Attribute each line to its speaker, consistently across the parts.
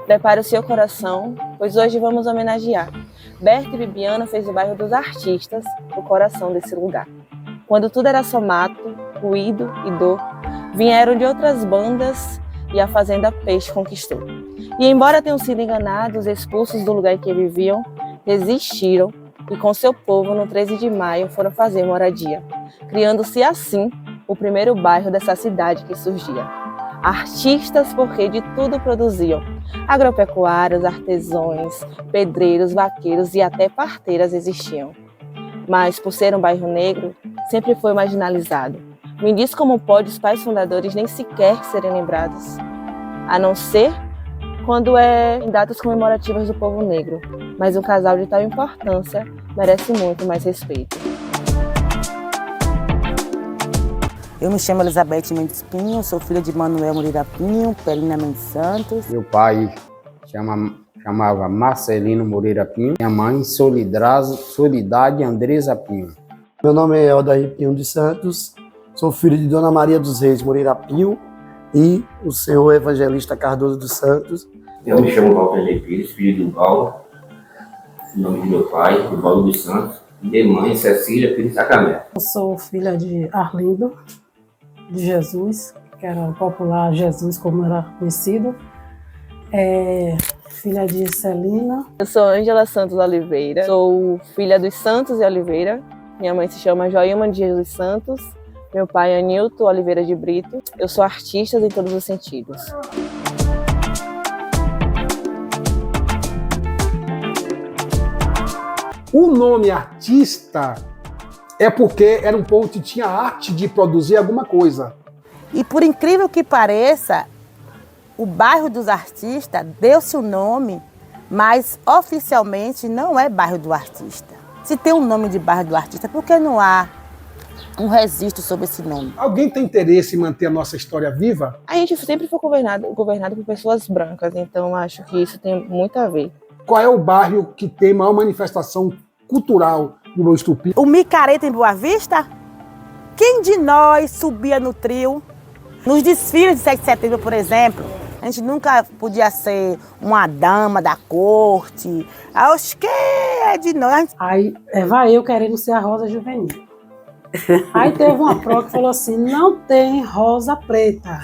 Speaker 1: Prepare o seu coração, pois hoje vamos homenagear. Berta e Bibiana fez o bairro dos artistas o coração desse lugar. Quando tudo era só mato, ruído e dor, vieram de outras bandas e a Fazenda Peixe conquistou. E embora tenham sido enganados, expulsos do lugar em que viviam, resistiram e com seu povo no 13 de maio foram fazer moradia, criando-se assim o primeiro bairro dessa cidade que surgia. Artistas porque de tudo produziam, agropecuários, artesãos, pedreiros, vaqueiros e até parteiras existiam. Mas por ser um bairro negro, sempre foi marginalizado. Me diz como pode os pais fundadores nem sequer serem lembrados, a não ser quando é em datas comemorativas do povo negro. Mas um casal de tal importância merece muito mais respeito.
Speaker 2: Eu me chamo Elizabeth Mendes Pinho, sou filha de Manuel Moreira Pinho, Pelina Mendes Santos.
Speaker 3: Meu pai chamava Marcelino Moreira Pinho, minha mãe Solidade Andresa Pinho.
Speaker 4: Meu nome é Odair Pinho de Santos, sou filho de Dona Maria dos Reis Moreira Pinho e o senhor evangelista Cardoso dos Santos.
Speaker 5: Eu me chamo Walter Pires, filho do Paulo, em nome de meu pai, do Paulo dos Santos, e de mãe Cecília Pires Sacamé.
Speaker 6: Eu sou filha de Arlindo de Jesus, que era o popular Jesus, como era conhecido. Filha de Celina.
Speaker 1: Eu sou Ângela Santos Oliveira, sou filha dos Santos e Oliveira. Minha mãe se chama Joilma de Jesus Santos, meu pai é Anilton Oliveira de Brito. Eu sou artista em todos os sentidos.
Speaker 7: O nome artista é porque era um povo que tinha arte de produzir alguma coisa.
Speaker 2: E por incrível que pareça, o bairro dos artistas deu-se o nome, mas oficialmente não é bairro do artista. Se tem um nome de bairro do artista, por que não há um registro sobre esse nome?
Speaker 7: Alguém tem interesse em manter a nossa história viva?
Speaker 1: A gente sempre foi governado por pessoas brancas, então acho que isso tem muito a ver.
Speaker 7: Qual é o bairro que tem maior manifestação cultural no Boa Estupim?
Speaker 2: O Micareta em Boa Vista? Quem de nós subia no trio? Nos desfiles de 7 de setembro, por exemplo, a gente nunca podia ser uma dama da corte. Acho que é de nós.
Speaker 6: Aí vai eu querendo ser a Rosa Juvenil. Aí teve uma pró que falou assim, não tem rosa preta.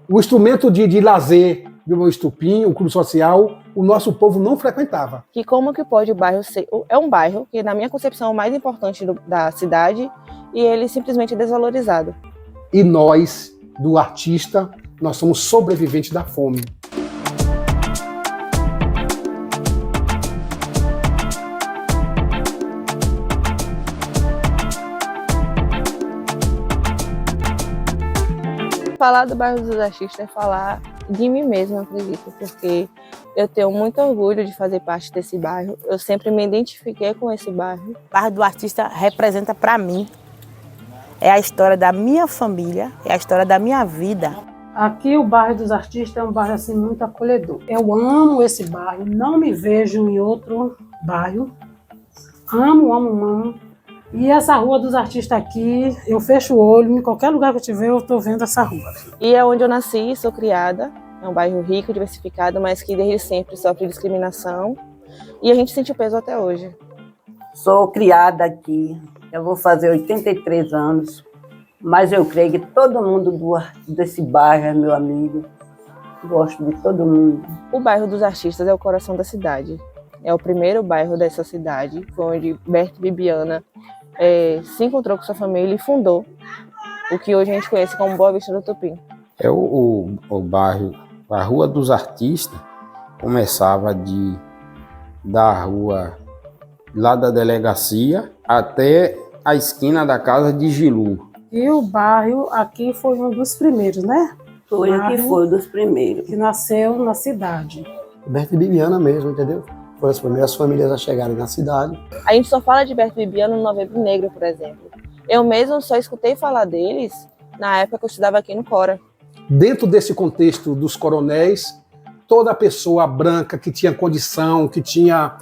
Speaker 7: O instrumento de lazer do Boa Estupim, o clube social, o nosso povo não frequentava.
Speaker 1: Que como que pode o bairro ser... É um bairro que, na minha concepção, é o mais importante da cidade e ele simplesmente é desvalorizado.
Speaker 7: E nós, do artista, nós somos sobreviventes da fome.
Speaker 1: Falar do bairro dos artistas é falar de mim mesma, acredito, porque eu tenho muito orgulho de fazer parte desse bairro. Eu sempre me identifiquei com esse bairro.
Speaker 2: O bairro do artista representa para mim, é a história da minha família, é a história da minha vida.
Speaker 6: Aqui o bairro dos artistas é um bairro assim, muito acolhedor. Eu amo esse bairro, não me vejo em outro bairro. Amo, amo, amo. E essa rua dos artistas aqui, eu fecho o olho, em qualquer lugar que eu estiver, eu estou vendo essa rua.
Speaker 1: E é onde eu nasci, sou criada. É um bairro rico, diversificado, mas que desde sempre sofre discriminação. E a gente sente o peso até hoje.
Speaker 8: Sou criada aqui, eu vou fazer 83 anos, mas eu creio que todo mundo desse bairro é meu amigo. Gosto de todo mundo.
Speaker 1: O bairro dos artistas é o coração da cidade. É o primeiro bairro dessa cidade, foi onde Berta e Bibiana se encontrou com sua família e fundou o que hoje a gente conhece como Boa Vista do Tupim.
Speaker 3: O bairro, a Rua dos Artistas, começava da rua lá da delegacia até a esquina da casa de Gilu.
Speaker 6: E o bairro aqui foi um dos primeiros, né?
Speaker 8: Foi aqui, foi um dos primeiros.
Speaker 6: Que nasceu na cidade.
Speaker 4: Berta e Bibiana mesmo, entendeu? Foram as primeiras famílias a chegarem na cidade.
Speaker 1: A gente só fala de Berta e Bibiana no Novembro Negro, por exemplo. Eu mesmo só escutei falar deles na época que eu estudava aqui no Cora.
Speaker 7: Dentro desse contexto dos coronéis, toda pessoa branca que tinha condição, que tinha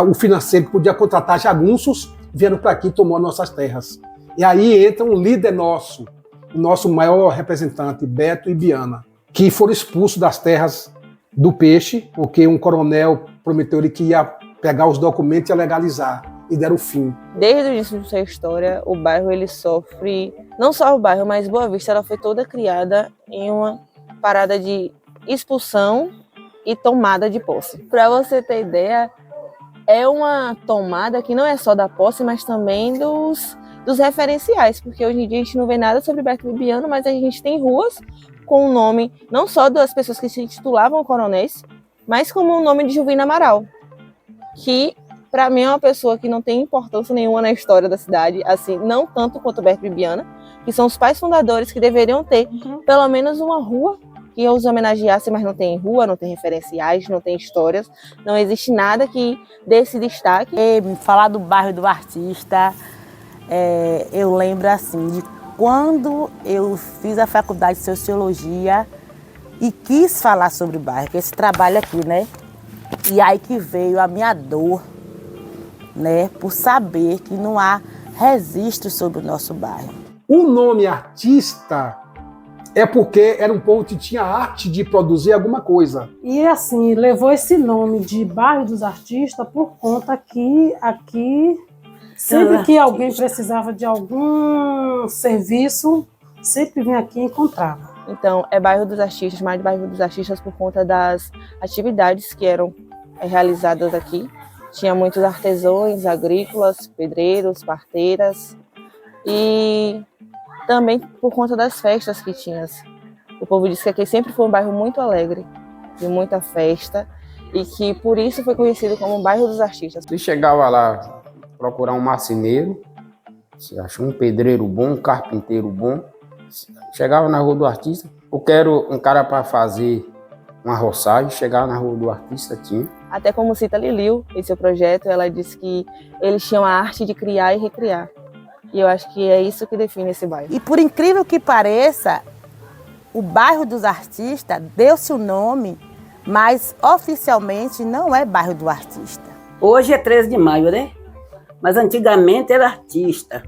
Speaker 7: o financeiro, que podia contratar jagunços, vieram para aqui e tomou nossas terras. E aí entra um líder nosso, o nosso maior representante, Beto e Biana, que foram expulsos das terras do peixe, porque um coronel prometeu ele que ia pegar os documentos e ia legalizar, e deram fim.
Speaker 1: Desde o início de sua história, o bairro ele sofre, não só o bairro, mas Boa Vista ela foi toda criada em uma parada de expulsão e tomada de posse. Para você ter ideia, é uma tomada que não é só da posse, mas também dos referenciais, porque hoje em dia a gente não vê nada sobre Beto Bibiano, mas a gente tem ruas com o nome não só das pessoas que se titulavam coronéis, mas como o nome de Juvina Amaral, que para mim é uma pessoa que não tem importância nenhuma na história da cidade, assim, não tanto quanto Beto Bibiana, que são os pais fundadores que deveriam ter pelo menos uma rua que os homenageasse, mas não tem rua, não tem referenciais, não tem histórias, não existe nada que dê esse destaque.
Speaker 2: Falar do bairro do artista, eu lembro assim, de quando eu fiz a faculdade de Sociologia e quis falar sobre o bairro, que esse trabalho aqui, né? E aí que veio a minha dor, né? Por saber que não há registro sobre o nosso bairro.
Speaker 7: O nome artista é porque era um povo que tinha arte de produzir alguma coisa.
Speaker 6: E assim, levou esse nome de Bairro dos Artistas por conta que aqui, sempre que alguém precisava de algum serviço, sempre vinha aqui e encontrava.
Speaker 1: Então, é Bairro dos Artistas, mais Bairro dos Artistas por conta das atividades que eram realizadas aqui. Tinha muitos artesãos, agrícolas, pedreiros, parteiras e também por conta das festas que tinha. O povo disse que aqui sempre foi um bairro muito alegre, de muita festa, e que por isso foi conhecido como o Bairro dos Artistas.
Speaker 3: Você chegava lá procurar um marceneiro, você achou um pedreiro bom, um carpinteiro bom, chegava na Rua do Artista, eu quero um cara para fazer uma roçagem, chegava na Rua do Artista, tinha.
Speaker 1: Até como cita Liliu em seu projeto, ela disse que eles tinham a arte de criar e recriar. E eu acho que é isso que define esse bairro.
Speaker 2: E por incrível que pareça, o Bairro dos Artistas deu-se o nome, mas oficialmente não é Bairro do Artista.
Speaker 8: Hoje é 13 de maio, né? Mas antigamente era Artista.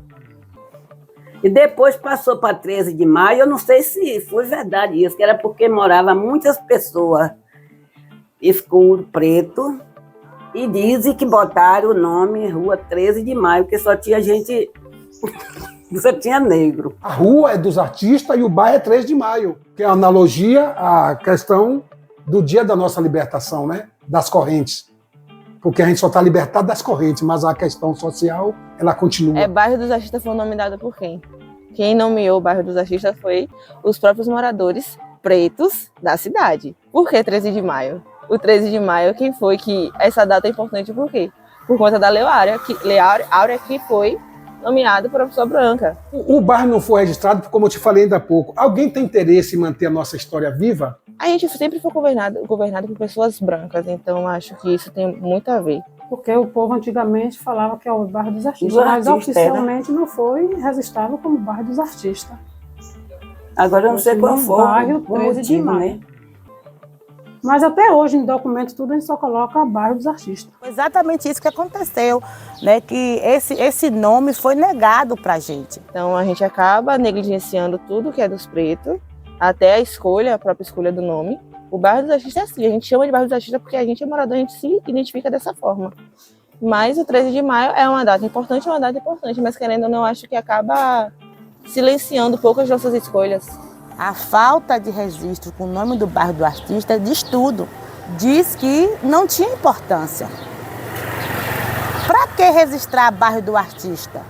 Speaker 8: E depois passou para 13 de maio, eu não sei se foi verdade isso, que era porque moravam muitas pessoas escuro, preto, e dizem que botaram o nome Rua 13 de Maio, porque só tinha gente, só tinha negro.
Speaker 7: A rua é dos artistas e o bairro é 3 de maio, que é a analogia à questão do dia da nossa libertação, né? Das correntes. Porque a gente só está libertado das correntes, mas a questão social, ela continua.
Speaker 1: Bairro dos Artistas foi um nome dado por quem? Quem nomeou o Bairro dos Artistas foi os próprios moradores pretos da cidade. Por que 13 de maio? O 13 de maio, quem foi que... Essa data é importante por quê? Por conta da Lei Áurea, que foi nomeada por uma pessoa branca.
Speaker 7: O bairro não foi registrado, como eu te falei ainda há pouco. Alguém tem interesse em manter a nossa história viva?
Speaker 1: A gente sempre foi governado por pessoas brancas, então acho que isso tem muito a ver.
Speaker 6: Porque o povo antigamente falava que é o Bairro dos Artistas, mas oficialmente não foi registrado como Bairro dos Artistas.
Speaker 8: Agora eu não sei qual foi
Speaker 6: Bairro 13 de maio.
Speaker 8: né?
Speaker 6: Mas até hoje, em documento, tudo a gente só coloca Bairro dos Artistas.
Speaker 2: Foi exatamente isso que aconteceu, né? Que esse nome foi negado para a gente.
Speaker 1: Então a gente acaba negligenciando tudo que é dos pretos, até a própria escolha do nome. O Bairro dos Artistas é assim, a gente chama de Bairro dos Artistas porque a gente é morador, a gente se identifica dessa forma. Mas o 13 de maio é uma data importante, mas querendo ou não, acho que acaba silenciando um pouco as nossas escolhas.
Speaker 2: A falta de registro com o nome do Bairro do Artista diz tudo. Diz que não tinha importância. Para que registrar Bairro do Artista?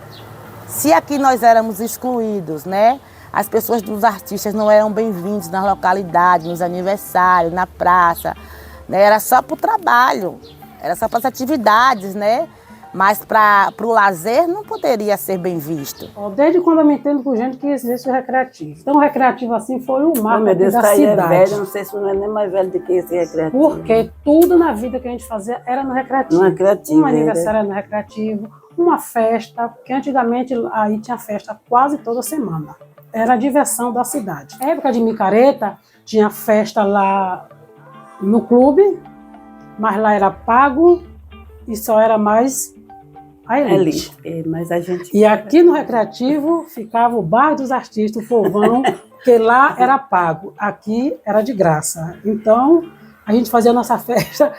Speaker 2: Se aqui nós éramos excluídos, né? As pessoas dos artistas não eram bem-vindos na localidade, nos aniversários, na praça, né? Era só para o trabalho, era só para as atividades, né? Mas para o lazer não poderia ser bem visto.
Speaker 6: Desde quando eu me entendo por gente que existe o recreativo. Então o recreativo assim foi o marco
Speaker 8: meu Deus,
Speaker 6: da
Speaker 8: cidade. É velho,
Speaker 6: cidade.
Speaker 8: não sei se não é nem mais velho do que esse recreativo.
Speaker 6: Porque tudo na vida que a gente fazia era no recreativo.
Speaker 8: No recreativo,
Speaker 6: Um aniversário era no recreativo, uma festa, porque antigamente aí tinha festa quase toda semana. Era a diversão da cidade. Na época de micareta, tinha festa lá no clube, mas lá era pago e só era mais a elite.
Speaker 8: Mas a gente...
Speaker 6: E aqui no Recreativo ficava o bairro dos artistas, o povão, que lá era pago, aqui era de graça. Então, a gente fazia a nossa festa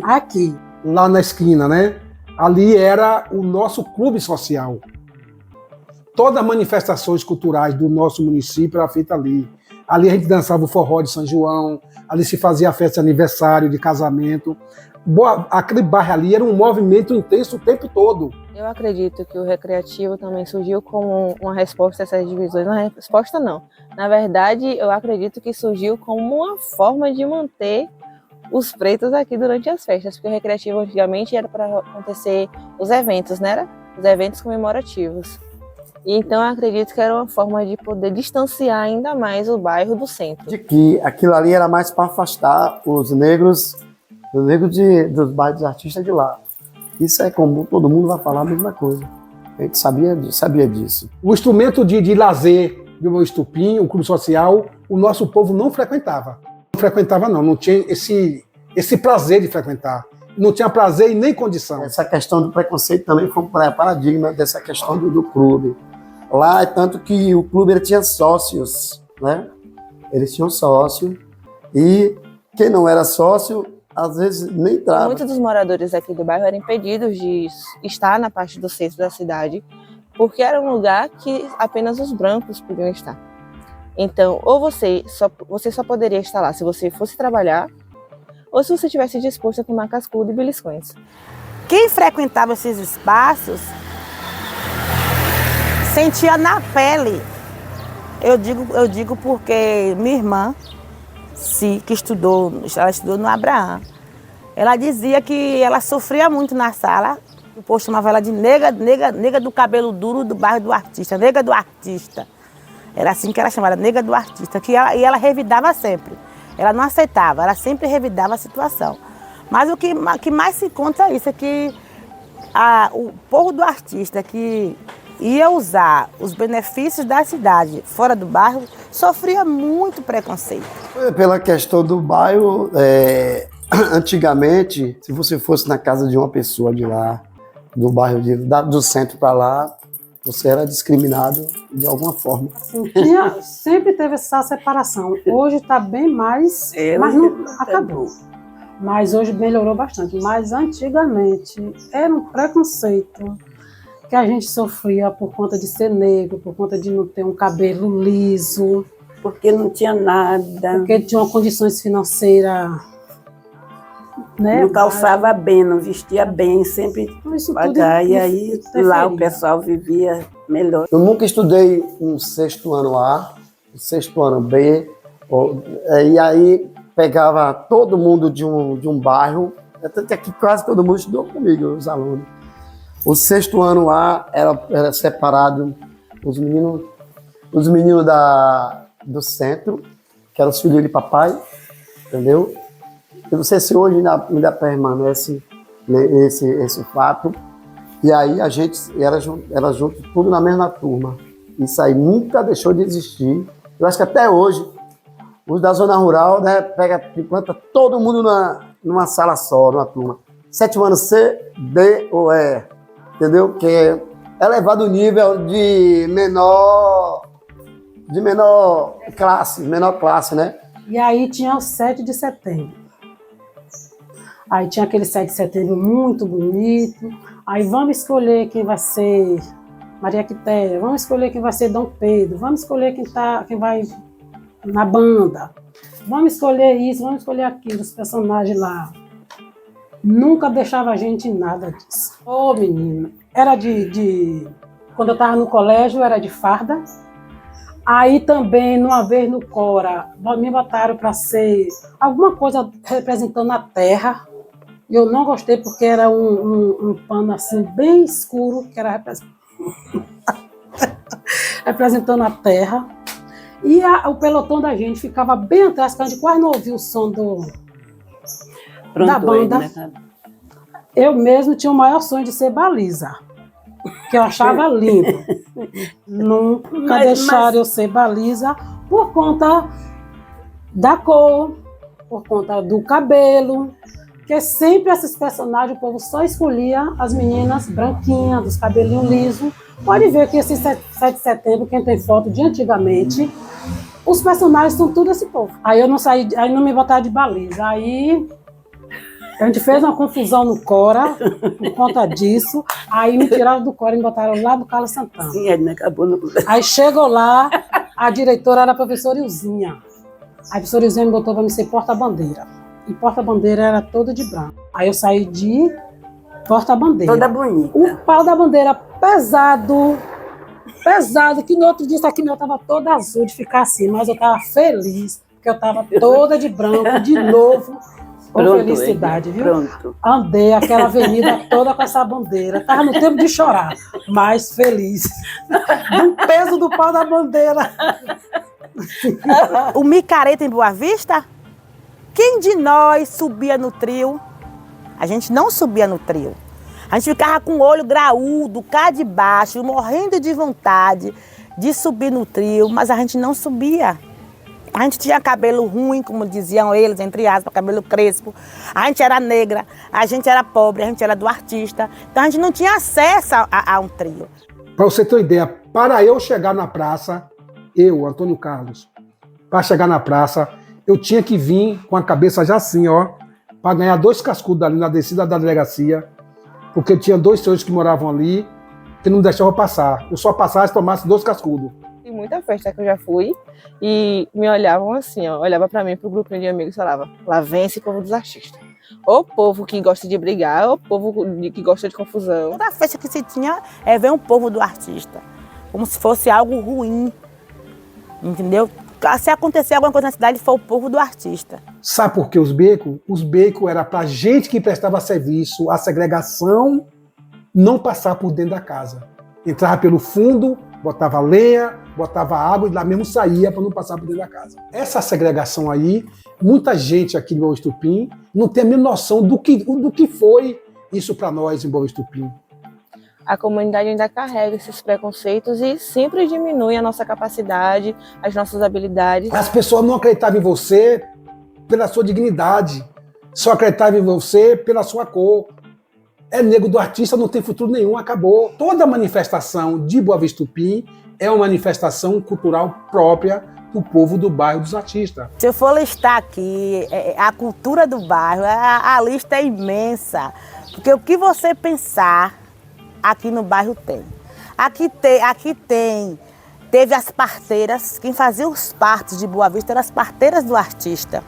Speaker 6: aqui.
Speaker 7: Lá na esquina, né? Ali era o nosso clube social. Todas as manifestações culturais do nosso município eram feitas ali. Ali a gente dançava o forró de São João, ali se fazia a festa de aniversário, de casamento. Aquele bairro ali era um movimento intenso o tempo todo.
Speaker 1: Eu acredito que o Recreativo também surgiu como uma resposta a essas divisões. Não é resposta, não. Na verdade, eu acredito que surgiu como uma forma de manter os pretos aqui durante as festas, porque o Recreativo antigamente era para acontecer os eventos, né? Os eventos comemorativos. E então eu acredito que era uma forma de poder distanciar ainda mais o bairro do centro.
Speaker 4: De que aquilo ali era mais para afastar os negros dos bairros artistas de lá. Isso é comum, todo mundo vai falar a mesma coisa. A gente sabia disso.
Speaker 7: O instrumento de lazer do Estupim, o clube social, o nosso povo não frequentava. Não frequentava não tinha esse prazer de frequentar. Não tinha prazer e nem condição.
Speaker 4: Essa questão do preconceito também foi um paradigma dessa questão do clube. Lá é tanto que o clube ele tinha sócios, né? Eles tinham sócio e quem não era sócio, às vezes nem entrava.
Speaker 1: Muitos dos moradores aqui do bairro eram impedidos de estar na parte do centro da cidade, porque era um lugar que apenas os brancos podiam estar. Então, ou você só poderia estar lá se você fosse trabalhar, ou se você estivesse disposto a tomar cascudo e beliscões.
Speaker 2: Quem frequentava esses espaços sentia na pele. Eu digo porque minha irmã, que ela estudou no Abraham, ela dizia que ela sofria muito na sala. O povo chamava ela de nega do cabelo duro do bairro do artista, nega do artista. Era assim que ela chamava, nega do artista, e ela revidava sempre. Ela não aceitava, ela sempre revidava a situação. Mas o que mais se conta é isso, é que o povo do artista que ia usar os benefícios da cidade fora do bairro sofria muito preconceito.
Speaker 4: Pela questão do bairro, antigamente, se você fosse na casa de uma pessoa de lá, do bairro do centro para lá, você era discriminado de alguma forma.
Speaker 6: Sempre teve essa separação. Hoje está bem mais, mas não acabou. Mas hoje melhorou bastante. Mas antigamente era um preconceito que a gente sofria por conta de ser negro, por conta de não ter um cabelo liso.
Speaker 8: Porque não tinha nada.
Speaker 6: Porque tinha condições financeiras. Né?
Speaker 8: Não calçava bem, não vestia bem, sempre pagar. E aí lá o pessoal vivia melhor.
Speaker 4: Eu nunca estudei um 6º ano A, um 6º ano B, e aí pegava todo mundo de um bairro, até que quase todo mundo estudou comigo, os alunos. O 6º ano A era separado os meninos do centro, que eram os filhos de papai, entendeu? Eu não sei se hoje ainda permanece esse fato. E aí a gente era junto, tudo na mesma turma. Isso aí nunca deixou de existir. Eu acho que até hoje, os da zona rural, né, planta todo mundo numa sala só, numa turma. 7º ano C, D ou E. Entendeu? Que é elevado o nível de menor classe, né?
Speaker 6: E aí tinha o 7 de setembro. Aí tinha aquele 7 de setembro muito bonito. Aí vamos escolher quem vai ser Maria Quitéria, vamos escolher quem vai ser Dom Pedro, vamos escolher quem vai na banda, vamos escolher isso, vamos escolher aquilo, os personagens lá. Nunca deixava a gente em nada disso. Ô, menina, era quando eu estava no colégio, era de farda. Aí também, uma vez no Cora, me botaram para ser alguma coisa representando a terra. Eu não gostei porque era um pano assim bem escuro, que era representando a terra. E o pelotão da gente ficava bem atrás, que a gente quase não ouvia o som da banda. Né? Eu mesmo tinha o maior sonho de ser baliza, que eu achava lindo. Nunca deixaram eu ser baliza por conta da cor, por conta do cabelo, Porque sempre esses personagens, o povo só escolhia as meninas branquinhas, dos cabelinhos lisos. Pode ver que esse 7 de setembro, quem tem foto de antigamente, os personagens são tudo esse povo. Aí eu não saí, aí não me botaram de baliza. Aí a gente fez uma confusão no Cora por conta disso. Aí me tiraram do Cora e me botaram lá do Carlos Santana.
Speaker 8: Sim, ele acabou no...
Speaker 6: Aí chegou lá, a diretora era a professora Ilzinha. A professora Ilzinha me botou para me ser porta-bandeira. E porta-bandeira era toda de branco. Aí eu saí de porta-bandeira.
Speaker 8: Toda bonita.
Speaker 6: O pau da bandeira pesado, que no outro dia isso aqui meu estava toda azul de ficar assim, mas eu estava feliz, porque eu estava toda de branco, de novo, com
Speaker 8: Pronto,
Speaker 6: felicidade, viu?
Speaker 8: Pronto.
Speaker 6: Andei aquela avenida toda com essa bandeira, estava no tempo de chorar, mas feliz, do peso do pau da bandeira.
Speaker 2: O micareta em Boa Vista? Quem de nós subia no trio? A gente não subia no trio. A gente ficava com o olho graúdo, cá de baixo, morrendo de vontade de subir no trio, mas a gente não subia. A gente tinha cabelo ruim, como diziam eles, entre aspas, cabelo crespo. A gente era negra, a gente era pobre, a gente era do artista. Então a gente não tinha acesso a um trio.
Speaker 7: Para você ter uma ideia, para eu chegar na praça, eu, Antônio Carlos, para chegar na praça, eu tinha que vir com a cabeça já assim, ó, para ganhar 2 cascudos ali na descida da delegacia, porque tinha 2 senhores que moravam ali que não deixavam passar. Eu só passava se tomasse 2 cascudos.
Speaker 1: Tem muita festa que eu já fui e me olhavam assim, ó, olhava para mim, pro grupinho de amigos e falava: lá vem esse povo dos artistas. O povo que gosta de brigar, o povo que gosta de confusão.
Speaker 2: Toda festa que se tinha é ver um povo do artista, como se fosse algo ruim, entendeu? Se acontecer alguma coisa na cidade, foi o povo do artista.
Speaker 7: Sabe por que os becos? Os becos era para gente que prestava serviço, a segregação não passar por dentro da casa. Entrava pelo fundo, botava lenha, botava água e lá mesmo saía para não passar por dentro da casa. Essa segregação aí, muita gente aqui em Boa Estupim não tem a mínima noção do que foi isso para nós em Boa Estupim.
Speaker 1: A comunidade ainda carrega esses preconceitos e sempre diminui a nossa capacidade, as nossas habilidades.
Speaker 7: As pessoas não acreditavam em você pela sua dignidade, só acreditavam em você pela sua cor. É negro do artista, não tem futuro nenhum, acabou. Toda manifestação de Boa Vista Estupim é uma manifestação cultural própria do povo do bairro dos artistas.
Speaker 2: Se eu for listar aqui a cultura do bairro, a lista é imensa. Porque o que você pensar, aqui no bairro tem. Teve as parteiras, quem fazia os partos de Boa Vista eram as parteiras do artista.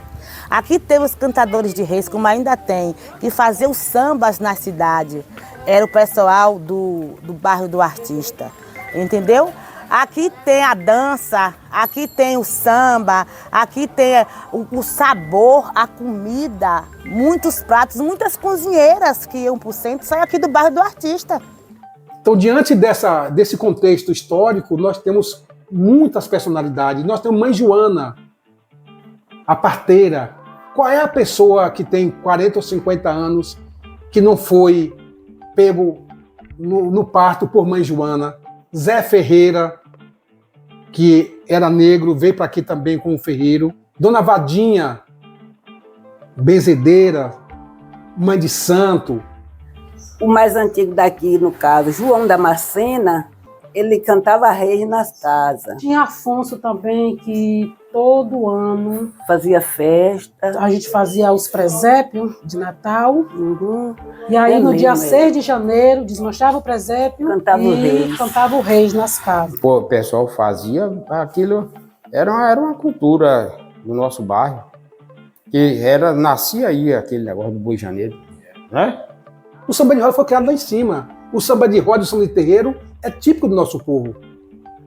Speaker 2: Aqui teve os cantadores de reis, como ainda tem, que faziam os sambas na cidade. Era o pessoal do bairro do artista, entendeu? Aqui tem a dança, aqui tem o samba, aqui tem o sabor, a comida, muitos pratos, muitas cozinheiras que iam por centro, saem aqui do bairro do artista.
Speaker 7: Então, diante desse contexto histórico, nós temos muitas personalidades. Nós temos Mãe Joana, a parteira. Qual é a pessoa que tem 40 ou 50 anos que não foi pego no parto por Mãe Joana? Zé Ferreira, que era negro, veio para aqui também como ferreiro. Dona Vadinha, benzedeira, mãe de santo.
Speaker 8: O mais antigo daqui, no caso, João Damascena, ele cantava reis nas casas.
Speaker 6: Tinha Afonso também, que todo ano
Speaker 8: Fazia festa.
Speaker 6: a gente fazia os presépios de Natal.
Speaker 8: Uhum.
Speaker 6: E aí,
Speaker 8: É
Speaker 6: no dia
Speaker 8: mesmo,
Speaker 6: 6 de janeiro, desmanchava o presépio
Speaker 8: Cantava o
Speaker 6: e
Speaker 8: reis.
Speaker 6: cantava o reis nas casas.
Speaker 3: Pô, o pessoal fazia aquilo, era uma cultura do nosso bairro, que nascia aí aquele negócio do Boi Janeiro, né?
Speaker 7: O samba de roda foi criado lá em cima. O samba de roda e o samba de terreiro é típico do nosso povo.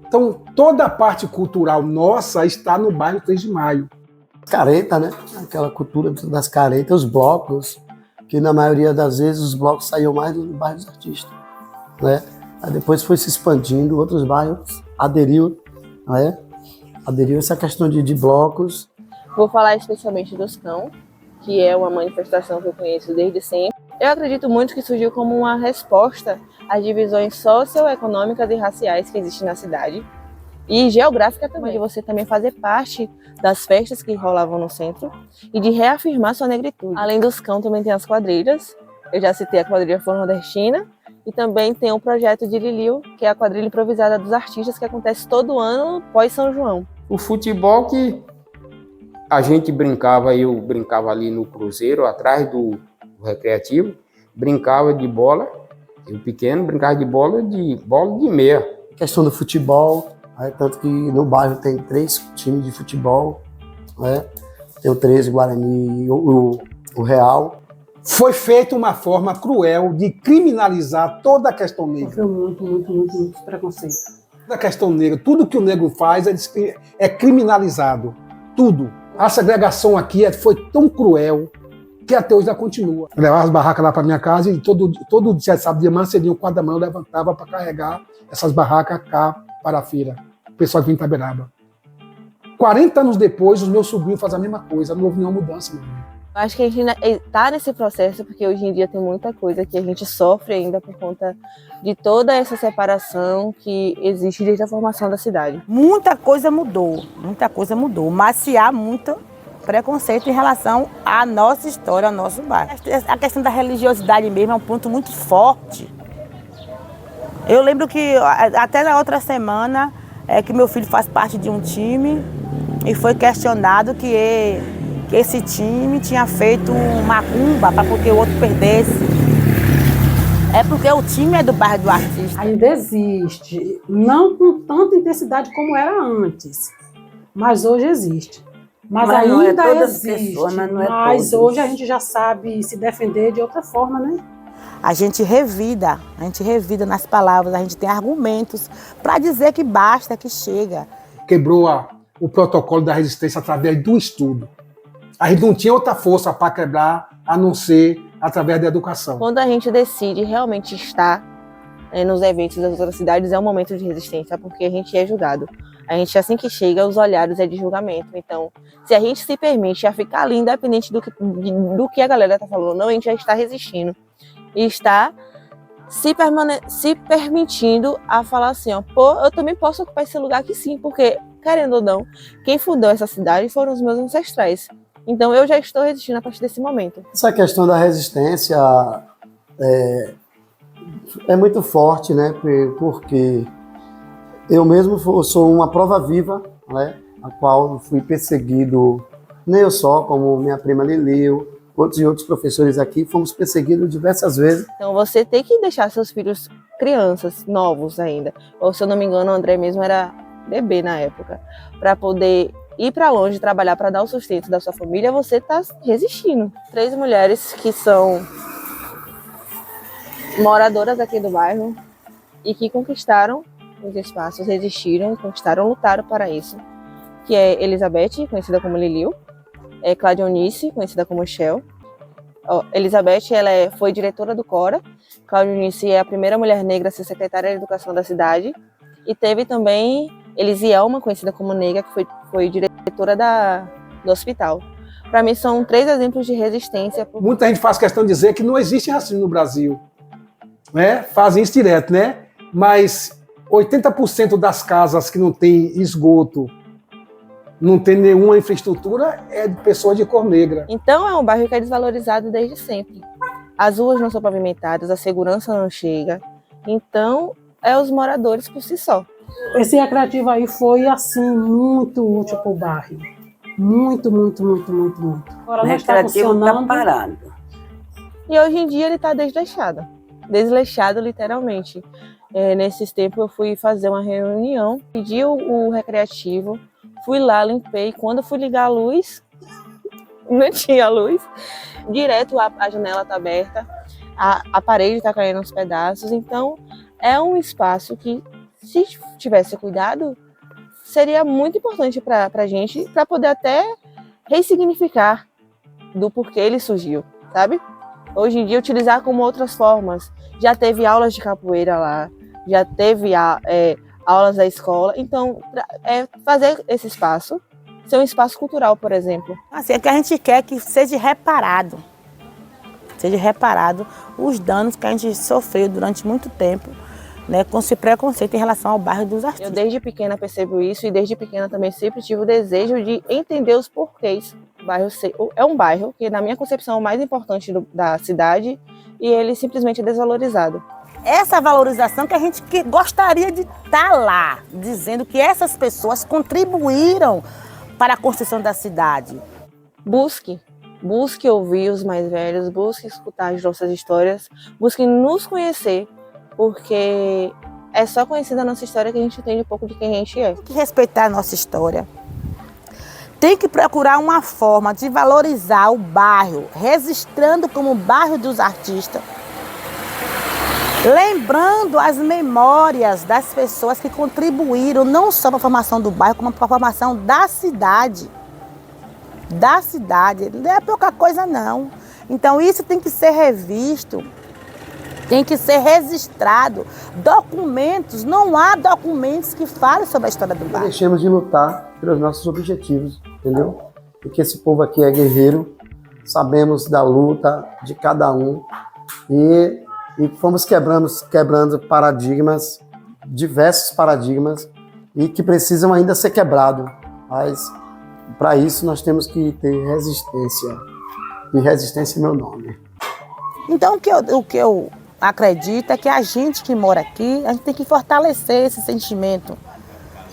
Speaker 7: Então, toda a parte cultural nossa está no bairro 3 de Maio.
Speaker 4: Careta, né? Aquela cultura das caretas, os blocos, que na maioria das vezes os blocos saíam mais do bairro dos artistas, né? Aí depois foi se expandindo, outros bairros aderiu, né? Aderiu essa questão de blocos.
Speaker 1: Vou falar especialmente dos cão, que é uma manifestação que eu conheço desde sempre. Eu acredito muito que surgiu como uma resposta às divisões socioeconômicas e raciais que existem na cidade. E geográfica também, de você também fazer parte das festas que rolavam no centro e de reafirmar sua negritude. Além dos cão, também tem as quadrilhas. Eu já citei a quadrilha Afro-Nordestina e também tem o projeto de Liliu, que é a quadrilha improvisada dos artistas que acontece todo ano pós São João.
Speaker 3: O futebol que a gente brincava, eu brincava ali no Cruzeiro, atrás do recreativo, brincava de bola, eu pequeno brincava de bola de meia.
Speaker 4: Questão do futebol, tanto que no bairro tem 3 times de futebol, né? Tem o 13, o Guarani e o Real.
Speaker 7: Foi feita uma forma cruel de criminalizar toda a questão negra.
Speaker 6: Sofreu muito preconceito.
Speaker 7: Toda a questão negra, tudo que o negro faz é criminalizado. Tudo. A segregação aqui foi tão cruel que até hoje ainda continua. Eu levava as barracas lá para minha casa e todo dia, sábado de manhã, cedinho, 4 da manhã, eu levantava para carregar essas barracas cá para a feira. O pessoal que vem em Itaberaba. 40 anos depois, os meus sobrinhos fazem a mesma coisa, não houve nenhuma mudança.
Speaker 1: Eu acho que a gente está nesse processo porque hoje em dia tem muita coisa que a gente sofre ainda por conta de toda essa separação que existe desde a formação da cidade.
Speaker 2: Muita coisa mudou, mas há muito preconceito em relação à nossa história, ao nosso bairro. A questão da religiosidade mesmo é um ponto muito forte. Eu lembro que até na outra semana que meu filho faz parte de um time e foi questionado que esse time tinha feito macumba para que o outro perdesse. É porque o time é do bairro do artista.
Speaker 6: Ainda existe, não com tanta intensidade como era antes, mas hoje existe. Mas ainda existe, pessoa, mas hoje a gente já sabe se defender de outra forma, né?
Speaker 2: A gente revida nas palavras, a gente tem argumentos para dizer que basta, que chega.
Speaker 7: Quebrou o protocolo da resistência através do estudo. A gente não tinha outra força para quebrar, a não ser através da educação.
Speaker 1: Quando a gente decide realmente estar nos eventos das outras cidades, é um momento de resistência, porque a gente é julgado. A gente, assim que chega, os olhares é de julgamento. Então, se a gente se permite a ficar ali, independente do que a galera está falando, não, a gente já está resistindo. E está se permitindo a falar assim, ó, pô, eu também posso ocupar esse lugar aqui sim, porque, querendo ou não, quem fundou essa cidade foram os meus ancestrais. Então eu já estou resistindo a partir desse momento.
Speaker 4: Essa questão da resistência é muito forte, né? Porque eu mesmo sou uma prova viva, né? A qual fui perseguido, nem eu só, como minha prima Liliu, outros professores aqui, fomos perseguidos diversas vezes.
Speaker 1: Então você tem que deixar seus filhos crianças, novos ainda. Ou se eu não me engano, o André mesmo era bebê na época, para poder ir para longe, trabalhar para dar o sustento da sua família, você está resistindo. 3 mulheres que são moradoras aqui do bairro e que conquistaram os espaços, resistiram, conquistaram, lutaram para isso. Que é Elizabeth, conhecida como Liliu, Claudionice, conhecida como Shell. Elizabeth, ela foi diretora do Cora. Claudionice é a primeira mulher negra a ser secretária de educação da cidade. E teve também Elisielma, conhecida como Negra, que foi diretora do hospital. Para mim, são 3 exemplos de resistência.
Speaker 7: Muita gente faz questão de dizer que não existe racismo no Brasil. Né? Fazem isso direto, né? Mas 80% das casas que não tem esgoto, não tem nenhuma infraestrutura, é de pessoas de cor negra.
Speaker 1: Então, é um bairro que é desvalorizado desde sempre. As ruas não são pavimentadas, a segurança não chega. Então, é os moradores por si só.
Speaker 6: Esse recreativo aí foi, assim, muito útil para o bairro. Muito. Agora
Speaker 8: o recreativo está parado.
Speaker 1: E hoje em dia ele está desleixado literalmente. Nesses tempos eu fui fazer uma reunião, pedi o recreativo, fui lá, limpei. Quando eu fui ligar a luz, não tinha luz. Direto a janela está aberta, a parede está caindo aos pedaços. Então é um espaço que, se tivesse cuidado, seria muito importante para a gente, para poder até ressignificar do porquê ele surgiu, sabe? Hoje em dia, utilizar como outras formas. Já teve aulas de capoeira lá, já teve aulas da escola. Então, fazer esse espaço ser um espaço cultural, por exemplo.
Speaker 2: Assim, é que a gente quer que seja reparado os danos que a gente sofreu durante muito tempo né, com esse preconceito em relação ao bairro dos
Speaker 1: Eu
Speaker 2: artistas.
Speaker 1: desde pequena percebo isso e desde pequena também sempre tive o desejo de entender os porquês. O bairro é um bairro que, na minha concepção, é o mais importante da cidade e ele simplesmente é desvalorizado.
Speaker 2: Essa valorização que a gente gostaria de estar lá, dizendo que essas pessoas contribuíram para a construção da cidade.
Speaker 1: Busque ouvir os mais velhos, busque escutar as nossas histórias, busque nos conhecer, porque é só conhecendo a nossa história que a gente entende um pouco de quem a gente é.
Speaker 2: Tem que respeitar a nossa história. Tem que procurar uma forma de valorizar o bairro, registrando como bairro dos artistas, lembrando as memórias das pessoas que contribuíram não só para a formação do bairro, como para a formação da cidade. Da cidade. Não é pouca coisa, não. Então, isso tem que ser revisto, tem que ser registrado. Documentos, não há documentos que falem sobre a história do bairro.
Speaker 4: Deixemos de lutar pelos nossos objetivos, entendeu? Porque esse povo aqui é guerreiro, sabemos da luta de cada um e fomos quebrando paradigmas, diversos paradigmas, e que precisam ainda ser quebrados. Mas, para isso, nós temos que ter resistência. E resistência é meu nome.
Speaker 2: Então, o que eu acredito é que a gente que mora aqui, a gente tem que fortalecer esse sentimento,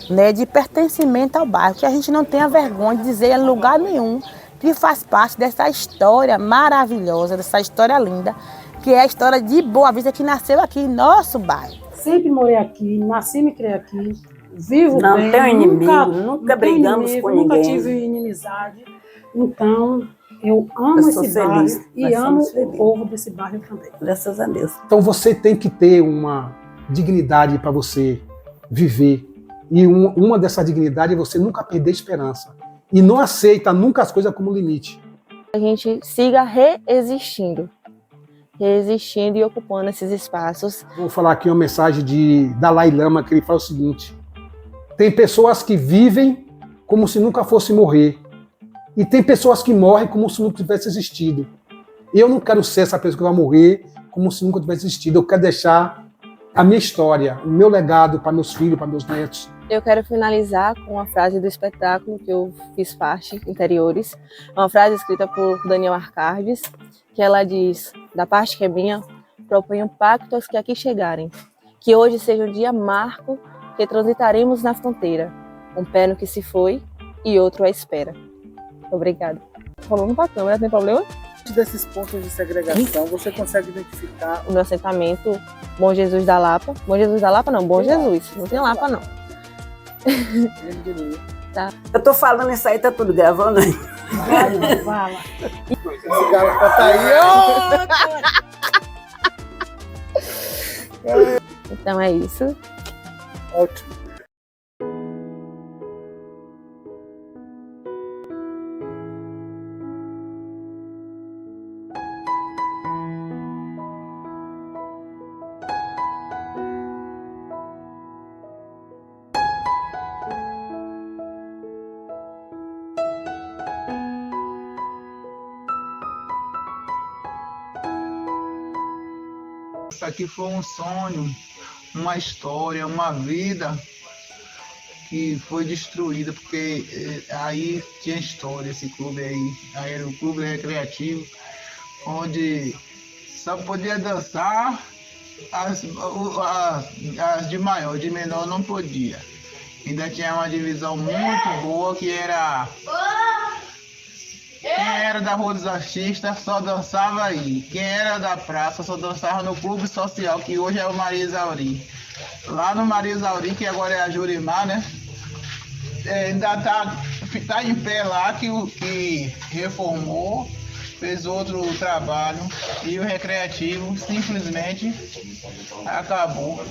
Speaker 2: né, de pertencimento ao bairro, que a gente não tenha vergonha de dizer em lugar nenhum que faz parte dessa história maravilhosa, dessa história linda, que é a história de Boa Vista, que nasceu aqui em nosso bairro.
Speaker 6: Sempre morei aqui, nasci e me criei aqui, vivo
Speaker 8: Não
Speaker 6: bem.
Speaker 8: tenho inimigo, nunca brigamos com
Speaker 6: nunca
Speaker 8: ninguém.
Speaker 6: tive inimizade. Então, eu amo
Speaker 8: Eu sou
Speaker 6: esse bairro
Speaker 8: feliz,
Speaker 6: e
Speaker 8: nós
Speaker 6: amo
Speaker 8: somos
Speaker 6: o
Speaker 8: felizes.
Speaker 6: povo desse bairro também.
Speaker 8: Graças a Deus.
Speaker 7: Então você tem que ter uma dignidade para você viver. E uma dessas dignidades é você nunca perder a esperança. E não aceita nunca as coisas como limite.
Speaker 1: A gente siga resistindo e ocupando esses espaços.
Speaker 7: Vou falar aqui uma mensagem de Dalai Lama, que ele fala o seguinte: tem pessoas que vivem como se nunca fosse morrer. E tem pessoas que morrem como se nunca tivesse existido. Eu não quero ser essa pessoa que vai morrer como se nunca tivesse existido. Eu quero deixar a minha história, o meu legado para meus filhos, para meus netos.
Speaker 1: Eu quero finalizar com uma frase do espetáculo que eu fiz parte, Interiores. É uma frase escrita por Daniel Arcardes, que ela diz: da parte que é minha, proponho um pacto aos que aqui chegarem, que hoje seja um dia marco que transitaremos na fronteira, um pé no que se foi e outro à espera. Obrigada. Falando pra câmera, tem problema?
Speaker 9: Desses pontos de segregação, você consegue identificar
Speaker 1: O meu assentamento, Bom Jesus da Lapa. Bom Jesus da Lapa não, Bom Jesus. Não tem Lapa não.
Speaker 8: Eu tô falando isso aí, tá tudo gravando aí.
Speaker 6: Fala.
Speaker 9: esse cara tá aí,
Speaker 1: Então é isso.
Speaker 9: ótimo.
Speaker 10: Isso aqui foi um sonho, uma história, uma vida que foi destruída, porque aí tinha história, esse clube aí era o clube recreativo, onde só podia dançar as de maior, de menor não podia. Ainda tinha uma divisão muito boa que era... Quem era da Rua dos Artistas só dançava aí. Quem era da praça só dançava no Clube Social, que hoje é o Maria Isauri. Lá no Maria Isauri, que agora é a Jurimar, né? Ainda tá em pé lá, que reformou, fez outro trabalho. E o recreativo simplesmente acabou.